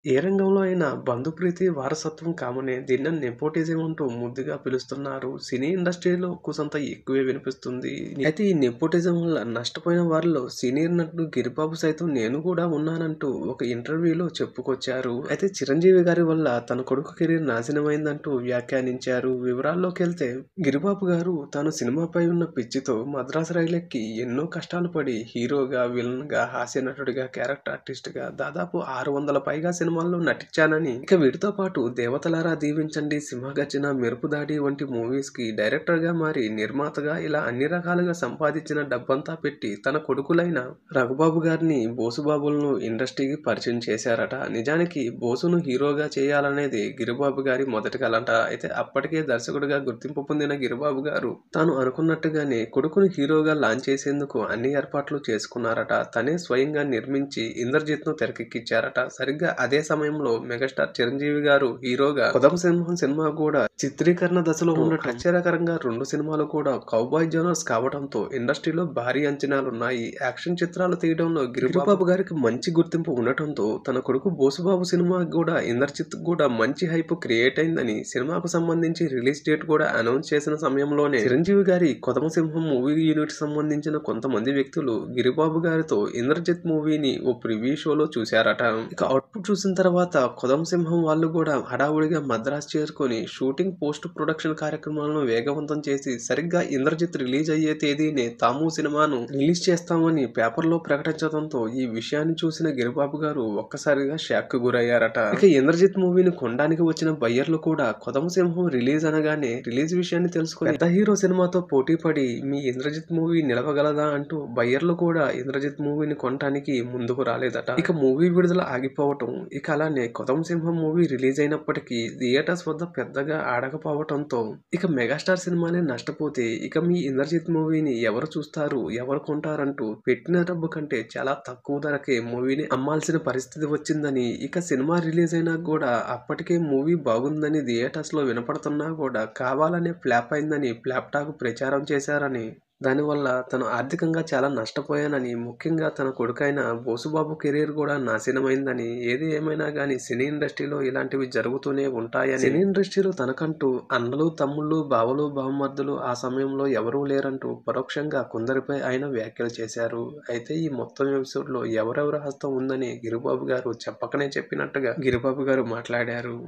ఏ రంగంలో అయినా బంధుప్రీతి, వారసత్వం కామనే. దీన్ని నెపోటిజం అంటూ ముద్దుగా పిలుస్తున్నారు. సినీ ఇండస్ట్రీలో కుసంత ఎక్కువే వినిపిస్తుంది. అయితే ఈ నెపోటిజం వల్ల నష్టపోయిన వారిలో సీనియర్ నటుడు గిరిబాబు సైతం నేను కూడా ఉన్నానంటూ ఒక ఇంటర్వ్యూలో చెప్పుకొచ్చారు. అయితే చిరంజీవి గారి వల్ల తన కొడుకు కెరీర్ నాశనమైందంటూ వ్యాఖ్యానించారు. వివరాల్లోకెళ్తే గిరిబాబు గారు తాను సినిమాపై ఉన్న పిచ్చితో మద్రాసు రైలెక్కి ఎన్నో కష్టాలు పడి హీరోగా, విలన్‌గా, హాస్య నటుడిగా, క్యారెక్టర్ ఆర్టిస్ట్‌గా దాదాపు 600 పైగా సినిమాల్లో నటించానని, ఇక వీటితో పాటు 'దేవతలారా దీవించండి', 'సింహగర్జన', 'మెరుపు దాడి' వంటి మూవీస్‌కి డైరెక్టర్‌గా మారి నిర్మాతగా ఇలా అన్ని రకాలుగా సంపాదించిన డబ్బంతా పెట్టి తన కొడుకులైన రఘుబాబు గారిని, బోసుబాబులను ఇండస్ట్రీకి పరిచయం చేశారట. నిజానికి బోసును హీరోగా చేయాలనేది గిరిబాబు గారి మొదటి కలంట. అయితే అప్పటికే దర్శకుడిగా గుర్తింపు పొందిన గిరిబాబు గారు తాను అనుకున్నట్టుగానే కొడుకుని హీరోగా లాంచ్ చేసేందుకు అన్ని ఏర్పాట్లు చేసుకున్నారట. తనే స్వయంగా నిర్మించి ఇంద్రజిత్‌ను తెరకెక్కించారట. సరిగ్గా అదే సమయంలో మెగాస్టార్ చిరంజీవి గారు హీరోగా 'కొదమ సింహం' సినిమా కూడా చిత్రీకరణ దశలో ఉండటం ఆశ్చర్యకరంగా 2 సినిమాలు కూడా కౌబాయ్ జోనర్స్ కావడంతో ఇండస్ట్రీలో భారీ అంచనాలున్నాయి. యాక్షన్ చిత్రాలు తీయడంలో గిరిబాబు గారికి మంచి గుర్తింపు ఉండటంతో తన కొడుకు బోసుబాబు సినిమా కూడా ఇంద్రజిత్ కూడా మంచి హైప్ క్రియేట్ అయిందని సినిమాకు సంబంధించి రిలీజ్ డేట్ కూడా అనౌన్స్ చేసిన సమయంలోనే చిరంజీవి గారి 'కొదమ సింహం' మూవీ యూనిట్ సంబంధించిన కొంతమంది వ్యక్తులు గిరిబాబు గారితో ఇంద్రజిత్ మూవీని ఓ ప్రివ్యూ షోలో చూశారట. ఇక అవుట్పుట్ చూసిన తర్వాత 'కొదమ సింహం' వాళ్ళు కూడా హడావుడిగా మద్రాసు చేరుకొని షూటింగ్, పోస్ట్ ప్రొడక్షన్ కార్యక్రమాలను వేగవంతం చేసి సరిగ్గా ఇంద్రజిత్ రిలీజ్ అయ్యే తేదీనే తాము సినిమాను రిలీజ్ చేస్తామని పేపర్లో ప్రకటించడంతో ఈ విషయాన్ని చూసిన గిరిబాబు గారు ఒక్కసారిగా షాక్ కు గురయ్యారట. ఇక ఇంద్రజిత్ మూవీని కొనడానికి వచ్చిన బయ్యర్లు కూడా 'కొదమ సింహం' రిలీజ్ అనగానే రిలీజ్ విషయాన్ని తెలుసుకుని పెద్ద హీరో సినిమాతో పోటీ పడి మీ ఇంద్రజిత్ మూవీ నిలవగలదా అంటూ బయ్యర్లు కూడా ఇంద్రజిత్ మూవీని కొనడానికి ముందుకు రాలేదట. ఇక మూవీ విడుదల ఆగిపోవటం, ఇక అలానే 'కొదమ సింహం' మూవీ రిలీజ్ అయినప్పటికీ థియేటర్స్ వద్ద పెద్దగా ఆడకపోవటంతో ఇక మెగాస్టార్ సినిమానే నష్టపోతే ఇక మీ ఇంద్రజిత్ మూవీని ఎవరు చూస్తారు, ఎవరు కొంటారంటూ పెట్టిన డబ్బు కంటే చాలా తక్కువ ధరకే మూవీని అమ్మాల్సిన పరిస్థితి వచ్చిందని, ఇక సినిమా రిలీజ్ అయినా కూడా అప్పటికే మూవీ బాగుందని థియేటర్స్ లో వినపడుతున్నా కూడా కావాలనే ఫ్లాప్ అయిందని ఫ్లాప్ టాక్ ప్రచారం చేశారని, దానివల్ల తను ఆర్థికంగా చాలా నష్టపోయానని, ముఖ్యంగా తన కొడుకైన బోసుబాబు కెరీర్ కూడా నాశనమైందని, ఏది ఏమైనా గానీ సినీ ఇండస్ట్రీలో ఇలాంటివి జరుగుతూనే ఉంటాయని, సినీ ఇండస్ట్రీలో తనకంటూ అన్నలు, తమ్ముళ్ళు, బావలు, బావమర్దులు ఆ సమయంలో ఎవరూ లేరంటూ పరోక్షంగా కొందరిపై ఆయన వ్యాఖ్యలు చేశారు. అయితే ఈ మొత్తం ఎపిసోడ్లో ఎవరెవరి హస్తం ఉందని గిరిబాబు గారు చెప్పకనే చెప్పినట్టుగా గిరిబాబు గారు మాట్లాడారు.